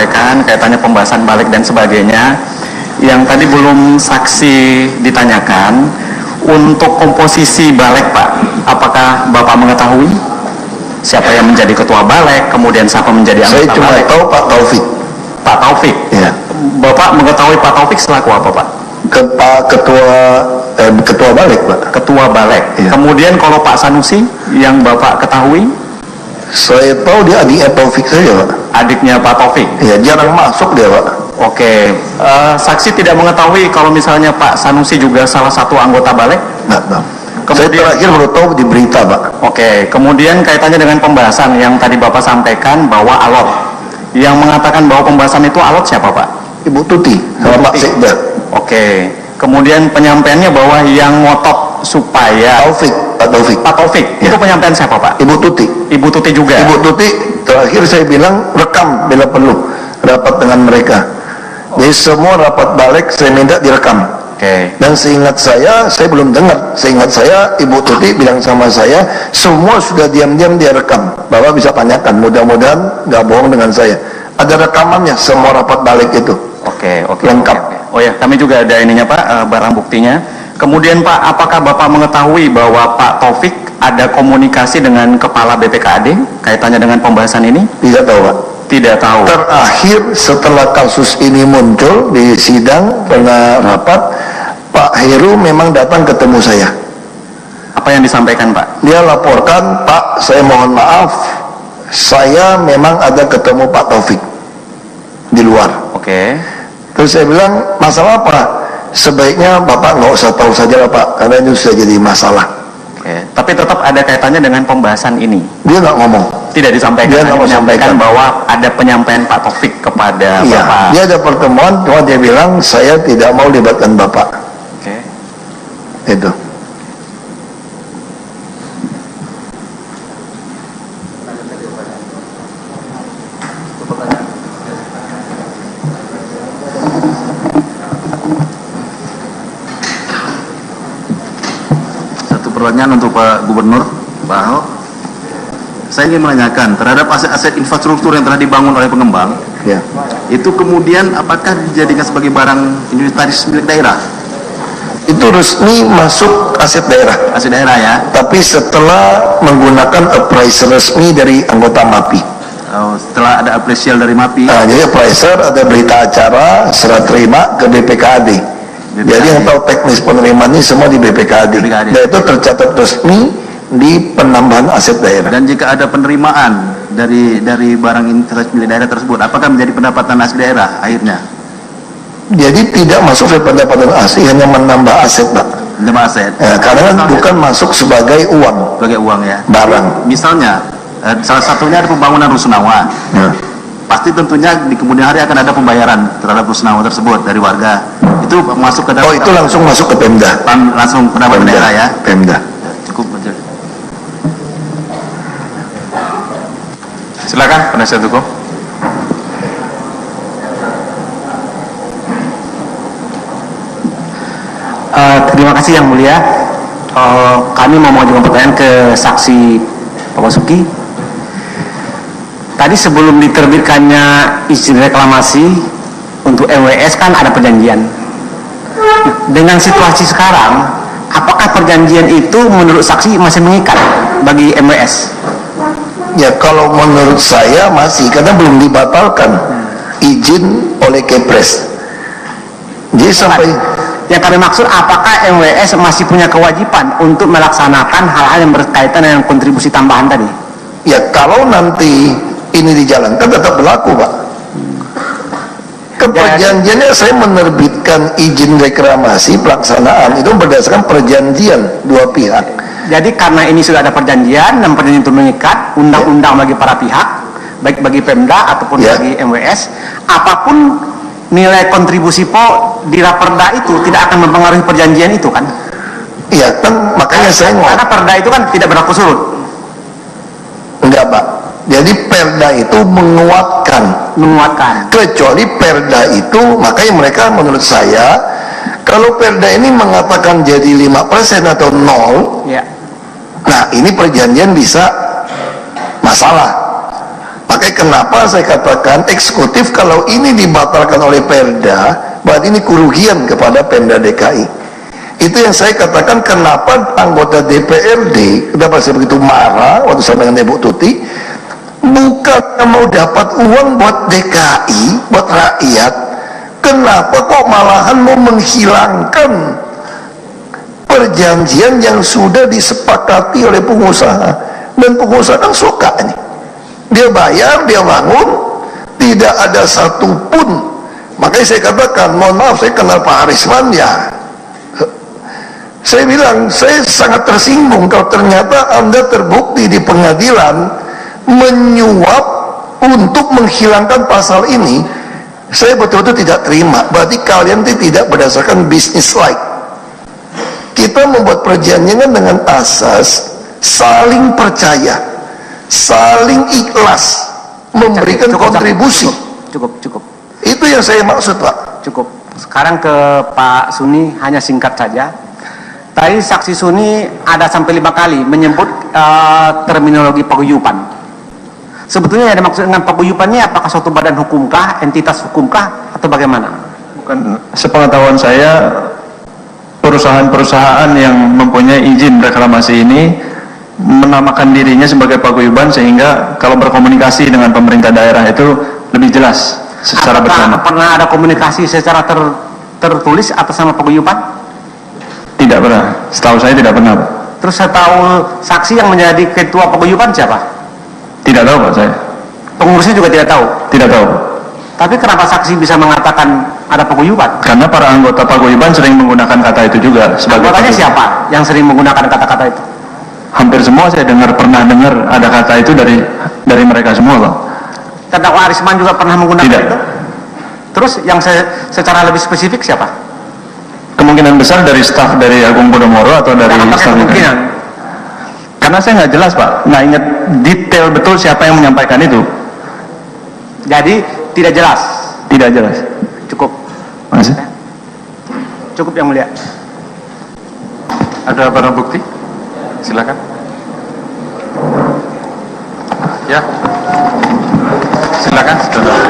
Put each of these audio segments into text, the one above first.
sampaikan kaitannya pembahasan balik dan sebagainya. Yang tadi belum saksi ditanyakan, untuk komposisi balik Pak, apakah Bapak mengetahui siapa yang menjadi ketua balik, kemudian siapa menjadi anggota balik? Saya cuma tahu Pak Taufik. Pak Taufik? Ya. Bapak mengetahui Pak Taufik selaku apa Pak? Ketua balik Pak. Ketua balik. Ya. Kemudian kalau Pak Sanusi yang Bapak ketahui? Saya tahu dia adiknya Taufik saja Pak. Adiknya Pak Taufik? Ya, jarang masuk dia Pak. Oke, saksi tidak mengetahui kalau misalnya Pak Sanusi juga salah satu anggota balik? Nggak tahu. Saya terakhir baru tahu di berita Pak. Oke, kemudian kaitannya dengan pembahasan yang tadi Bapak sampaikan bahwa alot. Yang mengatakan bahwa pembahasan itu alot siapa Pak? Ibu Tuti sama Pak Sekda. Oke, kemudian penyampaiannya bahwa yang ngotot supaya Pak Taufik. Ya. Itu penyampaian siapa Pak? Ibu Tuti. Ibu Tuti juga? Ibu Tuti terakhir saya bilang rekam bila perlu rapat dengan mereka. Jadi semua rapat balik saya minta direkam. Oke. Dan seingat saya belum dengar. Seingat saya Ibu Tuti bilang sama saya, semua sudah diam-diam dia rekam. Bapak bisa tanyakan, mudah-mudahan nggak bohong dengan saya. Ada rekamannya semua rapat balik itu. Oke. Lengkap. Oke. Oh ya, kami juga ada ininya Pak, barang buktinya. Kemudian Pak, apakah Bapak mengetahui bahwa Pak Taufik ada komunikasi dengan Kepala BPKAD kaitannya dengan pembahasan ini? Tidak tahu Pak. Tidak tahu. Terakhir setelah kasus ini muncul di sidang pernah rapat, Pak Heru memang datang ketemu saya. Apa yang disampaikan Pak? Dia laporkan, Pak saya mohon maaf, saya memang ada ketemu Pak Taufik di luar. Oke. Terus saya bilang, masalah apa? Sebaiknya Bapak nggak usah tahu saja lah Pak, karena itu sudah jadi masalah. Oke. Tapi tetap ada kaitannya dengan pembahasan ini. Dia nggak ngomong. Tidak disampaikan. Dia nggak menyampaikan bahwa ada penyampaian Pak Taufik kepada iya, Bapak. Dia ada pertemuan, cuma dia bilang saya tidak mau libatkan Bapak. Oke. Itu. Pertanyaan untuk Pak Gubernur, Pak Ahok. Saya ingin menanyakan terhadap aset-aset infrastruktur yang telah dibangun oleh pengembang, Ya. itu kemudian apakah dijadikan sebagai barang inventaris milik daerah? Itu resmi masuk aset daerah. Aset daerah ya. Tapi setelah menggunakan appraiser resmi dari anggota MAPI. Setelah ada apresial dari MAPI. Nah, jadi appraiser ada berita acara, serah terima ke BPKAD. Jadi yang tahu teknis penerimaan ini semua di BPKAD. Dan itu tercatat resmi di penambahan aset daerah. Dan jika ada penerimaan dari barang inventaris milik daerah tersebut, apakah menjadi pendapatan asli daerah akhirnya? Jadi tidak masuk ke pendapatan asli, hanya menambah aset Pak. Menambah aset. Ya, karena kan bukan masuk sebagai uang. Sebagai uang ya. Barang. Misalnya salah satunya ada pembangunan rusunawa. Ya. Pasti tentunya di kemudian hari akan ada pembayaran terhadap rusunawa tersebut dari warga. Itu masuk ke dalam. Oh, itu langsung masuk ke Pemda. Langsung pendapatan daerah ya. Pemda. Cukup aja. Silakan penasihat hukum. Terima kasih Yang Mulia. Kami mau mengajukan pertanyaan ke saksi Pak Basuki. Tadi sebelum diterbitkannya izin reklamasi untuk MWS kan ada perjanjian. Dengan situasi sekarang, apakah perjanjian itu menurut saksi masih mengikat bagi MWS? Ya kalau menurut saya masih, karena belum dibatalkan izin oleh Kepres. Jadi sampai yang kami maksud, apakah MWS masih punya kewajiban untuk melaksanakan hal-hal yang berkaitan dengan kontribusi tambahan tadi? Ya kalau nanti ini dijalankan tetap berlaku Pak. Perjanjiannya saya menerbitkan izin reklamasi pelaksanaan itu berdasarkan perjanjian dua pihak. Jadi karena ini sudah ada perjanjian dan perjanjian itu mengikat undang-undang bagi para pihak, baik bagi Pemda ataupun bagi MWS, apapun nilai kontribusi PO di Raperda itu tidak akan mempengaruhi perjanjian itu kan? Iya kan, makanya saya ngomong. Karena Perda itu kan tidak berlaku surut. Enggak Pak. Jadi Perda itu menguatkan. Kecuali Perda itu, makanya mereka menurut saya, kalau Perda ini mengatakan jadi 5% atau 0, ya. Nah ini perjanjian bisa masalah. Maka Makanya kenapa saya katakan eksekutif kalau ini dibatalkan oleh Perda, berarti ini kerugian kepada Pemda DKI. Itu yang saya katakan kenapa anggota DPRD, kenapa saya begitu marah waktu saya dengan Ibu Tuti, bukan mau dapat uang buat DKI, buat rakyat, kenapa kok malahan mau menghilangkan perjanjian yang sudah disepakati oleh pengusaha. Dan pengusaha kan suka ini, dia bayar, dia bangun, tidak ada satupun. Makanya saya katakan, mohon maaf, saya kenal Pak Arisman ya, saya bilang saya sangat tersinggung kalau ternyata Anda terbukti di pengadilan menyuap untuk menghilangkan pasal ini. Saya betul-betul tidak terima. Berarti kalian tidak berdasarkan business like. Kita membuat perjanjian dengan asas saling percaya, saling ikhlas, memberikan kontribusi. Cukup. Itu yang saya maksud, Pak. Cukup. Sekarang ke Pak Suni, hanya singkat saja. Tadi saksi Suni ada sampai 5 kali menyebut terminologi paguyuban. Sebetulnya ada maksud dengan paguyubannya apakah suatu badan hukumkah, entitas hukumkah, atau bagaimana? Bukan, sepengetahuan saya perusahaan-perusahaan yang mempunyai izin reklamasi ini menamakan dirinya sebagai paguyuban sehingga kalau berkomunikasi dengan pemerintah daerah itu lebih jelas secara bersama. Pernah ada komunikasi secara tertulis atas nama paguyuban? Tidak pernah, setahu saya tidak pernah. Terus saya tahu saksi yang menjadi ketua paguyuban siapa? Tidak tahu Pak saya. Pengurusnya juga tidak tahu? Tidak tahu. Tapi kenapa saksi bisa mengatakan ada paguyuban? Karena para anggota paguyuban sering menggunakan kata itu juga. Anggotanya siapa yang sering menggunakan kata-kata itu? Hampir semua saya pernah dengar ada kata itu dari mereka semua Pak. Terdakwa Arisman juga pernah menggunakan Tidak. itu? Terus yang secara lebih spesifik siapa? Kemungkinan besar dari staf dari Agung Podomoro atau dari staf kemungkinan? Karena saya nggak jelas Pak, nggak ingat detail betul siapa yang menyampaikan itu. Jadi tidak jelas? Tidak jelas. Cukup. Makasih. Cukup yang mulia. Ada barang bukti? Silakan. Ya. Silakan, saudara.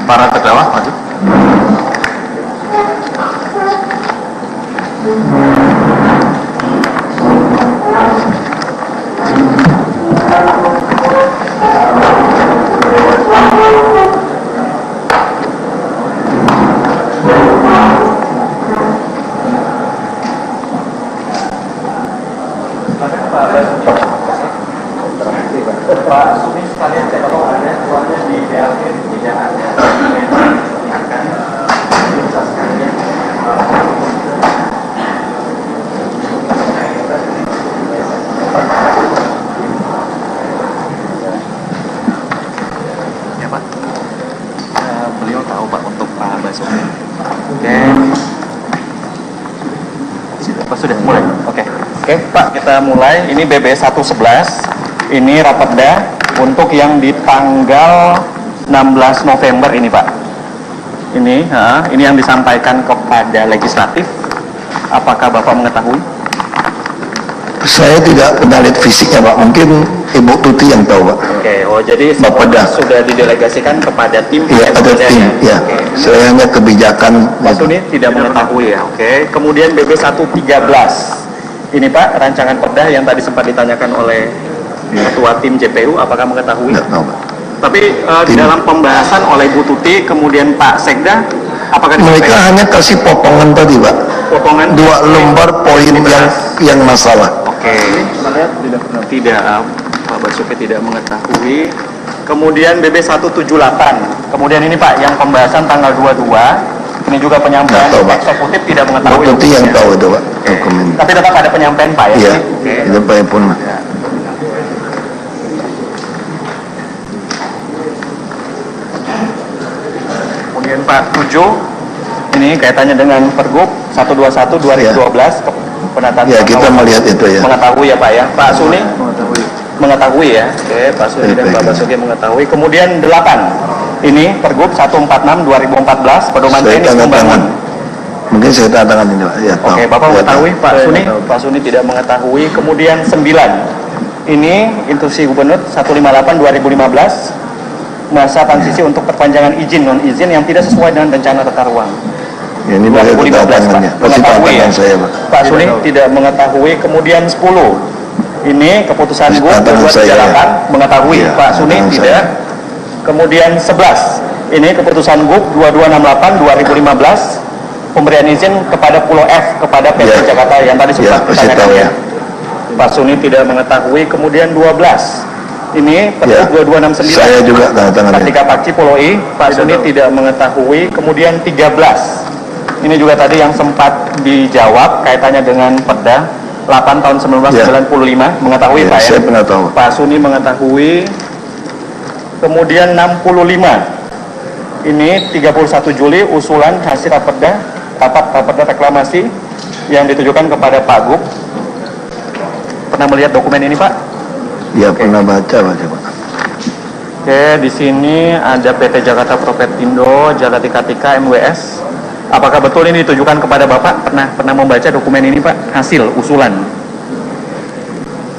Para terdakwa maju. Beliau tahu Pak untuk Pak Basuki. Oke. Sudah mulai. Oke, Pak, kita mulai. Ini BB 111. Ini Raperda untuk yang di tanggal 16 November ini, Pak. Ini yang disampaikan kepada legislatif. Apakah Bapak mengetahui? Saya tidak pernah lihat fisiknya, Pak. Mungkin Ibu Tuti yang tahu, Pak. Oke, jadi Bapak sudah didelegasikan kepada tim. Ya, ada tim. Ya. Saya hanya kebijakan. Pak Suni tidak mengetahui ya. Oke. Kemudian BB 113. Ini Pak, rancangan perda yang tadi sempat ditanyakan oleh Ketua Tim JPU, apakah mengetahui? Tidak tahu, Pak. Tapi di dalam pembahasan oleh Bu Tuti, kemudian Pak Sekda, apakah Mereka hanya kasih potongan tadi, Pak. potongan 2 lembar poin yang masalah. Oke. Tidak, Pak Basuki tidak mengetahui. Kemudian BB 178. Kemudian ini Pak, yang pembahasan tanggal 22. Ini juga penyampaian Nggak tahu, Pak. eksekutif tidak mengetahui. Bu Tuti yang hukumnya. tahu itu, Pak. Dokumen. Tapi tetap ada penyampaian Pak ya? Iya, Oke. itu Pak pun. Ya. Kemudian Pak 7, ini kaitannya dengan Pergub 121/2012 penataan Ya, kita kawasan. melihat itu ya. Mengetahui ya Pak ya. Pak Suni mengetahui ya. Oke, Pak Suni dan Pak Basuki mengetahui. Kemudian 8, ini Pergub 146/2014 pedoman Saya teknis tanda membangun. tangan. Mungkin saya tanda tangan ini, Pak. Ya, tahu. Oke, Bapak Ya, mengetahui, tahu. Pak Suni? Pak Suni tidak mengetahui. Kemudian 9, Ini instruksi Gubernur 158/2015, masa transisi untuk perpanjangan izin non izin yang tidak sesuai dengan rencana tata ruang. Ya, ini banyak 2015, tangannya. Pak. Pasti Mengetahui ya? tangan saya, Pak. Pak Suni tidak mengetahui. Kemudian 10, ini keputusan GUP Tangan saya, 2238 ya. mengetahui. Iya, Pak Suni tangan tidak. saya. Kemudian 11, ini keputusan GUP 2268/2015, pemberian izin kepada Pulau F kepada PT Ya. Jakarta yang tadi sudah Ya, pasti ditanyakan tahu ya. ya. Pak Suni tidak mengetahui. Kemudian 12, ini Pergub Ya. 2269 Saya juga tanda tangan. Kartika Pakci Pulau I, Pak Suni tidak mengetahui. Kemudian 13, ini juga tadi yang sempat dijawab kaitannya dengan Perda 8 tahun 1995, mengetahui Ya, Pak ya? saya pernah tahu. Pak Suni mengetahui. Kemudian 65, ini 31 Juli usulan hasil rapat reklamasi yang ditujukan kepada Pak GUP. Pernah melihat dokumen ini Pak? Ya, pernah baca, Pak. Oke, di sini ada PT Jakarta Propertindo, Jalati Kartika, MWS. Apakah betul ini ditujukan kepada Bapak? Pernah membaca dokumen ini Pak? Hasil usulan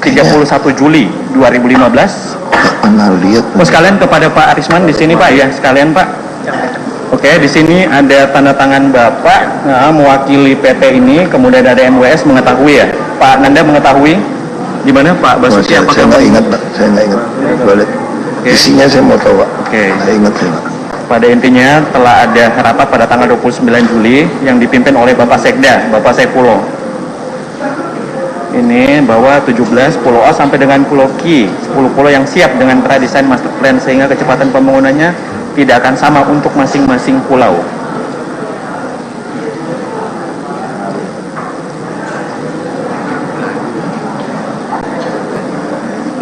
31 Juli 2015. Nggak pernah lihat. Oh, sekalian kepada Pak Arisman di sini Pak ya, sekalian Pak. Oke, di sini ada tanda tangan Bapak mewakili PT ini, kemudian ada MWS mengetahui ya. Pak Nanda mengetahui. Gimana Pak Basuki? Saya nggak ingat, Pak. Saya nggak ingat. Balik. Isinya saya mau tahu, Pak. Oke. Nggak ingat saya, Pak. Pada intinya telah ada rapat pada tanggal 29 Juli yang dipimpin oleh Bapak Sekda, Bapak Saifulo. Ini bahwa 17 Pulau A sampai dengan Pulau Q, 10 pulau yang siap dengan pradesain master plan sehingga kecepatan pembangunannya tidak akan sama untuk masing-masing pulau.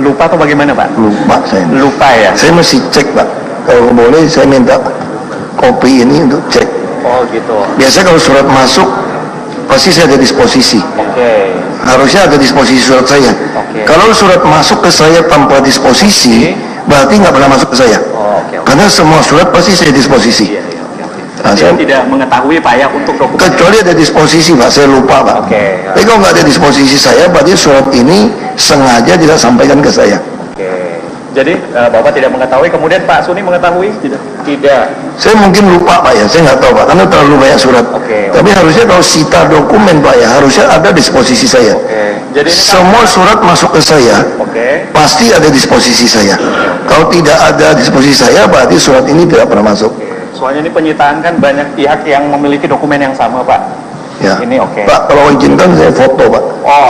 Lupa atau bagaimana Pak? Lupa saya. Lupa ya? Saya mesti cek, Pak. Kalau boleh saya minta kopi ini untuk cek. Oh gitu. Biasanya kalau surat masuk pasti saya ada disposisi. Oke. Harusnya ada disposisi surat saya. Oke. Kalau surat masuk ke saya tanpa disposisi, berarti nggak pernah masuk ke saya. Oh, oke. Karena semua surat pasti saya disposisi. Iya, iya, oke. Nah, Saya saya- tidak mengetahui Pak ya untuk dokumen. Kecuali ada disposisi, Pak. Saya lupa, Pak. Oke. Tapi kalau nggak ada disposisi saya, berarti surat ini sengaja tidak sampaikan ke saya. Oke. Jadi Bapak tidak mengetahui, kemudian Pak Suni mengetahui? Tidak. Tidak. Saya mungkin lupa, Pak ya. Saya nggak tahu, Pak. Karena terlalu banyak surat. Oke. Tapi harusnya kalau sita dokumen, Pak ya, harusnya ada disposisi saya. Oke. Jadi ini kan- Semua surat masuk ke saya, Oke. pasti ada disposisi saya. Kalau tidak ada disposisi saya, berarti surat ini tidak pernah masuk. Soalnya ini penyitaan kan banyak pihak yang memiliki dokumen yang sama Pak. Ya. Ini oke. Pak, kalau izinkan saya foto, Pak.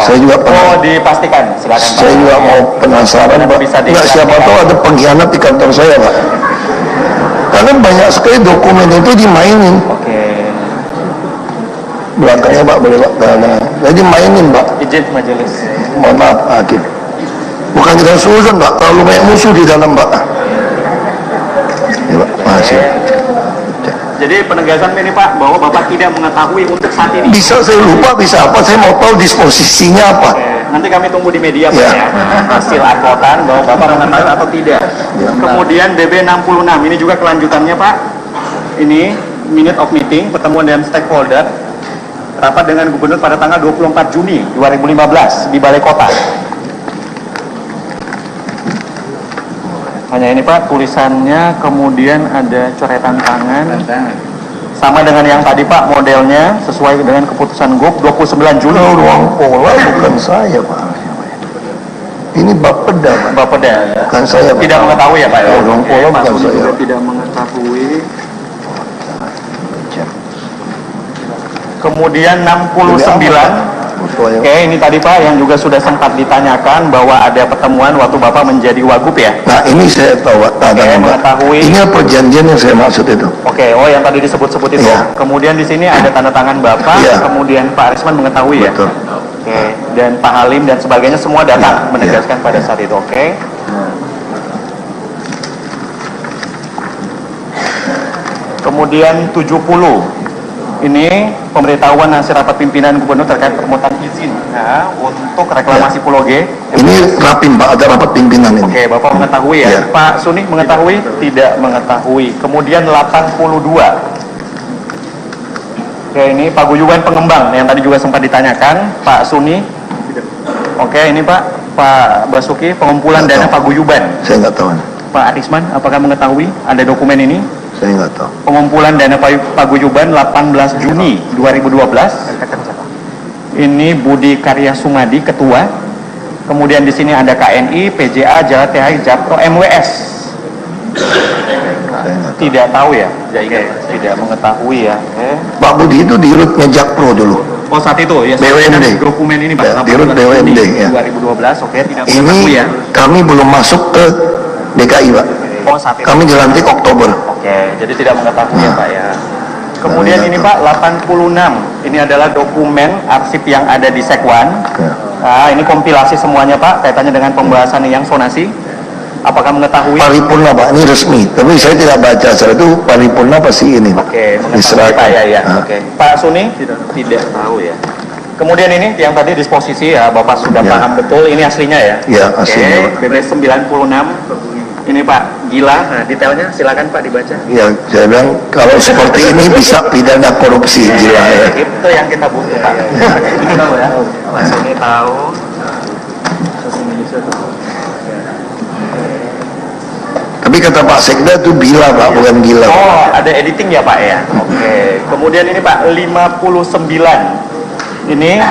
Saya juga Oh, pernah. dipastikan. Silakan Pak. Saya juga mau penasaran, Pak. Bisa Nggak, siapa tahu ada pengkhianat di kantor saya, Pak. Karena banyak sekali dokumen itu dimainin. Oke. Belakangnya, Pak, boleh, Pak. Nah, jadi mainin, Pak. Izin majelis. Mohon maaf, Hakim. Bukan kita susun, Pak. Terlalu banyak musuh di dalam, Pak. Ya, Pak. Makasih. Jadi penegasan ini Pak bahwa Bapak tidak mengetahui untuk saat ini. Bisa saya lupa, bisa apa? Saya mau tahu disposisinya apa. Oke. Nanti kami tunggu di media Pak Ya. ya. Hasil uploadan bahwa Bapak mengetahui atau tidak. Kemudian BB 66 ini juga kelanjutannya Pak. Ini minute of meeting pertemuan dengan stakeholder rapat dengan Gubernur pada tanggal 24 Juni 2015 di Balai Kota. Hanya ini Pak tulisannya, kemudian ada coretan tangan. Sama dengan yang tadi Pak modelnya sesuai dengan keputusan GUP 29 Juli. Kalau ruang pola bukan saya, Pak. Ini Bapeda, Pak. Bapeda Bukan saya, Pak. tidak mengetahui ya Pak ya? Ruang pola Pak bukan Suni saya. juga tidak mengetahui. Kemudian 69. Fotonya. Oke, ini tadi Pak yang juga sudah sempat ditanyakan bahwa ada pertemuan waktu Bapak menjadi Wagub ya? Nah, ini saya tahu, Pak. Oke, mengetahui. Ini perjanjian yang saya maksud itu. Oke, oh yang tadi disebut-sebut itu. Iya. Kemudian di sini ada tanda tangan Bapak, Iya. kemudian Pak Arisman mengetahui ya? Betul. Oke, dan Pak Halim dan sebagainya semua datang Iya, menegaskan pada saat itu, oke? Kemudian 70. Ini pemberitahuan hasil rapat pimpinan gubernur terkait permohonan izin untuk reklamasi Pulau G. Ini rapim, Pak. Ada rapat pimpinan ini. Oke, Bapak mengetahui ya? Iya. Pak Suni mengetahui? Tidak mengetahui. Kemudian 82. Oke, ini Paguyuban Pengembang yang tadi juga sempat ditanyakan. Pak Suni? Oke, ini Pak. Pak Basuki, pengumpulan Nggak dana tahu. paguyuban. Saya nggak tahu. Pak Arisman, apakah mengetahui ada dokumen ini? Saya nggak tahu. Pengumpulan dana paguyuban 18 Juni 2012. Ini Budi Karya Sumadi, Ketua. Kemudian di sini ada KNI, PJA, JLTH, Japro, MWS. Saya nggak tahu. Tidak tahu ya? Oke, tidak mengetahui ya. Pak Budi itu di rutnya Jakpro dulu. Oh, saat itu ya. BUMD. Dokumen ini Pak. Ya, di rut 18 Juni BUMD, ya. 2012. Oke, tidak Ini mengetahui ya. kami belum masuk ke DKI, Pak. Oh, saat itu. Kami dilantik Oktober. Oke, jadi tidak mengetahui ya Pak ya. Kemudian ini Pak 86, ini adalah dokumen arsip yang ada di Sekwan. Ya. Nah, ini kompilasi semuanya Pak, kaitannya dengan pembahasan yang sonasi. Apakah mengetahui? Paripurna, Pak, ini resmi. Tapi saya tidak baca, setelah itu paripurna pasti ini, Pak. Oke, mengetahui Diserahkan. Pak ya. Ah. Oke. Pak Suni? Tidak tahu ya. Kemudian ini yang tadi disposisi ya, Bapak sudah Ya. paham betul, ini aslinya ya? Ya, aslinya, Oke, BB 96. Ini Pak, gila. Nah, detailnya silakan Pak dibaca. Ya, saya bilang kalau seperti ini bisa pidana korupsi, gila ya. Itu yang kita butuh Pak. Tahu ya. Pak Suni tahu. Tapi kata Pak Sekda itu bila, Pak, bukan gila. Oh, ada editing ya Pak ya? Oke. Kemudian ini Pak 59. Ini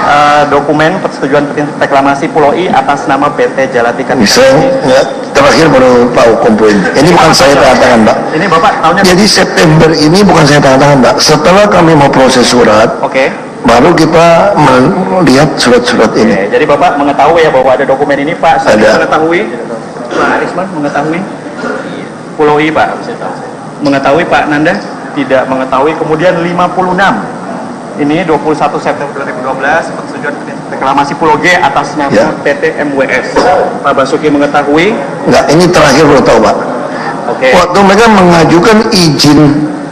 dokumen persetujuan reklamasi Pulau I atas nama PT Jalatika. Saya ya, terakhir baru tahu kompoin. Ini bukan saya tanda tangan, Pak. Ini Bapak tahunya? Jadi September ini bukan saya tanda tangan, Pak. Setelah kami mau proses surat, Oke. baru kita melihat surat-surat Oke, ini. jadi Bapak mengetahui ya bahwa ada dokumen ini Pak. Saya Ada. mengetahui. Pak Arisman mengetahui. Pulau I Pak. Mengetahui Pak Nanda? Tidak mengetahui. Kemudian 56. Ini 21 September 2012 persetujuan reklamasi Pulau G atas nama Ya. PT MWS. Pak Basuki mengetahui. Enggak, ini terakhir baru tahu, Pak. Oke. Waktu mereka mengajukan izin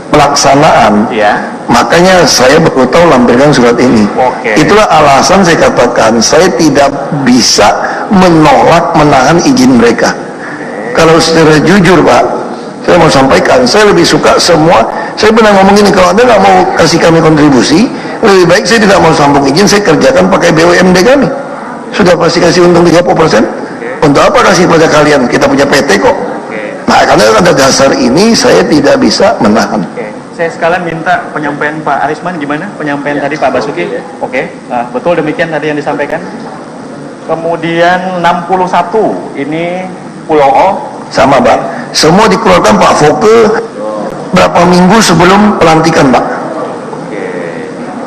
pelaksanaan, Ya. makanya saya baru tahu lampirkan surat ini. Oke. Itulah alasan saya katakan saya tidak bisa menolak menahan izin mereka. Kalau secara jujur, Pak, saya mau sampaikan, saya lebih suka semua. Saya pernah ngomong ini, kalau Anda nggak mau kasih kami kontribusi, lebih baik saya tidak mau sambung izin, saya kerjakan pakai BUMD kami. Sudah pasti kasih untung 30%. Untuk apa kasih pada kalian? Kita punya PT kok. Nah, karena ada dasar ini, saya tidak bisa menahan. Oke. Saya sekalian minta penyampaian Pak Arisman gimana? Penyampaian tadi Pak Basuki? Oke. Nah, betul demikian tadi yang disampaikan. Kemudian 61, ini Pulau O. Sama, Pak. Semua dikeluarkan Pak Foke berapa minggu sebelum pelantikan, Pak.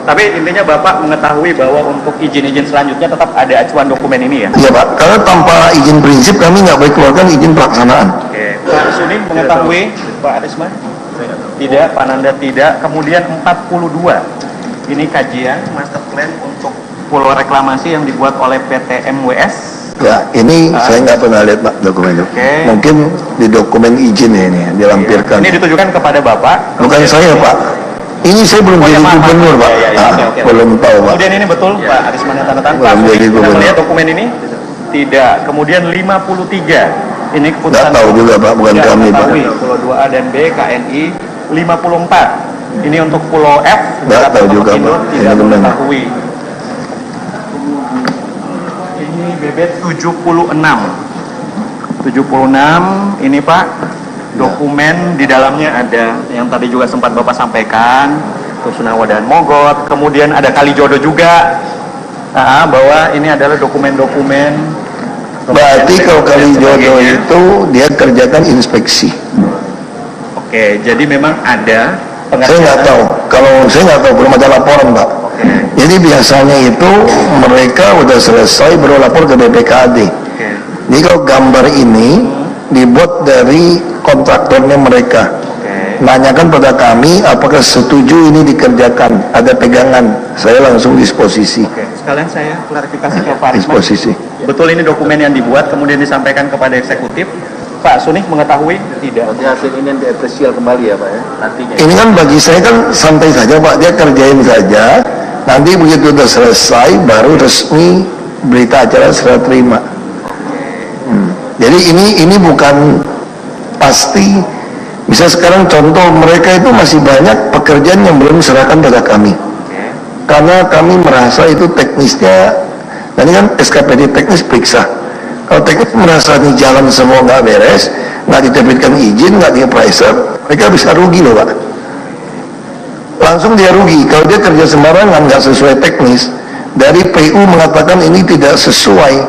Tapi intinya Bapak mengetahui bahwa untuk izin-izin selanjutnya tetap ada acuan dokumen ini ya? Iya, Pak. Karena tanpa izin prinsip kami nggak boleh keluarkan izin pelaksanaan. Oke. Pak Suni mengetahui? Pak Arisman? Tidak. Pak Nanda tidak. Kemudian 42. Ini kajian master plan untuk pulau reklamasi yang dibuat oleh PT MWS. Ya, ini saya nggak pernah lihat, Pak, dokumen itu. Oke. Mungkin di dokumen izin ya ini dilampirkan. Ini ditujukan kepada Bapak. Bukan saya, Pak. Ini saya belum Oh, ya, jadi maaf, gubernur, maaf. Pak. Ya, ya, Ah, oke, oke. belum tahu, Pak. Kemudian ini betul Pak Arisman yang tanda tangan. Belum Pak Suni jadi sudah gubernur. melihat dokumen ini? Tidak. Kemudian 53. Ini keputusan. Nggak tahu juga, Pak. Bukan Tidak kami, Pak. mengetahui. Pulau 2A dan B, KNI 54. Ini untuk Pulau F. Nggak tahu juga, Indo, Pak. tidak Ini gimana? mengetahui. Ini bebet 76. 76 ini Pak, dokumen di dalamnya ada yang tadi juga sempat Bapak sampaikan, Rusunawa dan Mogot, kemudian ada Kalijodo juga, bahwa ini adalah dokumen-dokumen. Berarti kalau Kalijodo itu dia kerjakan inspeksi. Oke, jadi memang ada Saya nggak tahu. Kalau saya nggak tahu, belum ada laporan, Pak. Jadi biasanya itu mereka udah selesai baru lapor ke BPKAD. Oke. Jadi kalau gambar ini dibuat dari kontraktornya mereka. Oke. Nanyakan pada kami apakah setuju ini dikerjakan. Ada pegangan, saya langsung disposisi. Oke, sekalian saya klarifikasi ke Pak Arisman. Disposisi. Betul ini dokumen yang dibuat kemudian disampaikan kepada eksekutif. Pak Suni mengetahui? Tidak. Nanti hasil ini diapresial kembali ya Pak ya, nantinya. Ini kan bagi saya kan santai saja, Pak. Dia kerjain saja. Nanti begitu udah selesai baru resmi berita acara serah terima. Jadi ini bukan pasti. Bisa sekarang contoh mereka itu masih banyak pekerjaan yang belum diserahkan pada kami. Karena kami merasa itu teknisnya, nanti kan SKPD teknis periksa. Kalau teknis merasa nih jalan semua nggak beres, nggak diterbitkan izin, nggak di appraiser, mereka bisa rugi loh Pak. Langsung dia rugi. Kalau dia kerja sembarangan nggak sesuai teknis, dari PU mengatakan ini tidak sesuai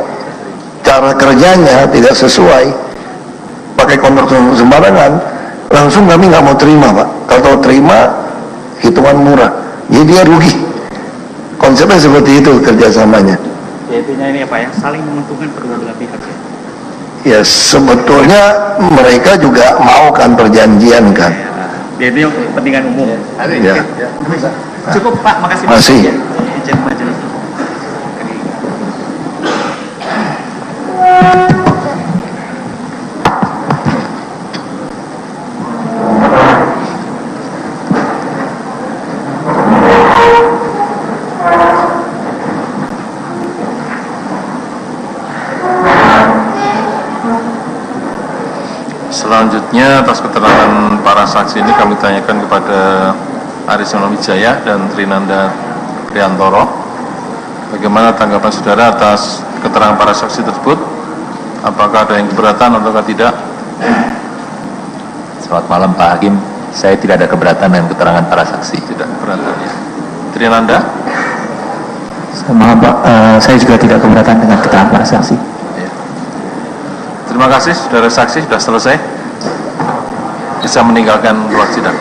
cara kerjanya, tidak sesuai, pakai kontrak sembarangan, langsung kami nggak mau terima Pak. Kalau terima, hitungan murah, jadi dia rugi. Konsepnya seperti itu kerjasamanya. Intinya ini apa ya, saling menguntungkan kedua belah pihak ya. Ya sebetulnya mereka juga mau kan perjanjian kan. Jadi kepentingan umum. Ya. Cukup Pak, makasih. Masih. Izin majelis. Selanjutnya atas keterangan para saksi ini kami tanyakan kepada Aris Wijaya dan Trinanda Priantoro. Bagaimana tanggapan saudara atas keterangan para saksi tersebut? Apakah ada yang keberatan atau tidak? Selamat malam Pak Hakim, saya tidak ada keberatan dengan keterangan para saksi. Tidak keberatan ya. Trinanda? Maaf Pak, saya juga tidak keberatan dengan keterangan para saksi. Ya. Terima kasih, saudara saksi sudah selesai. Bisa meninggalkan ruang sidang.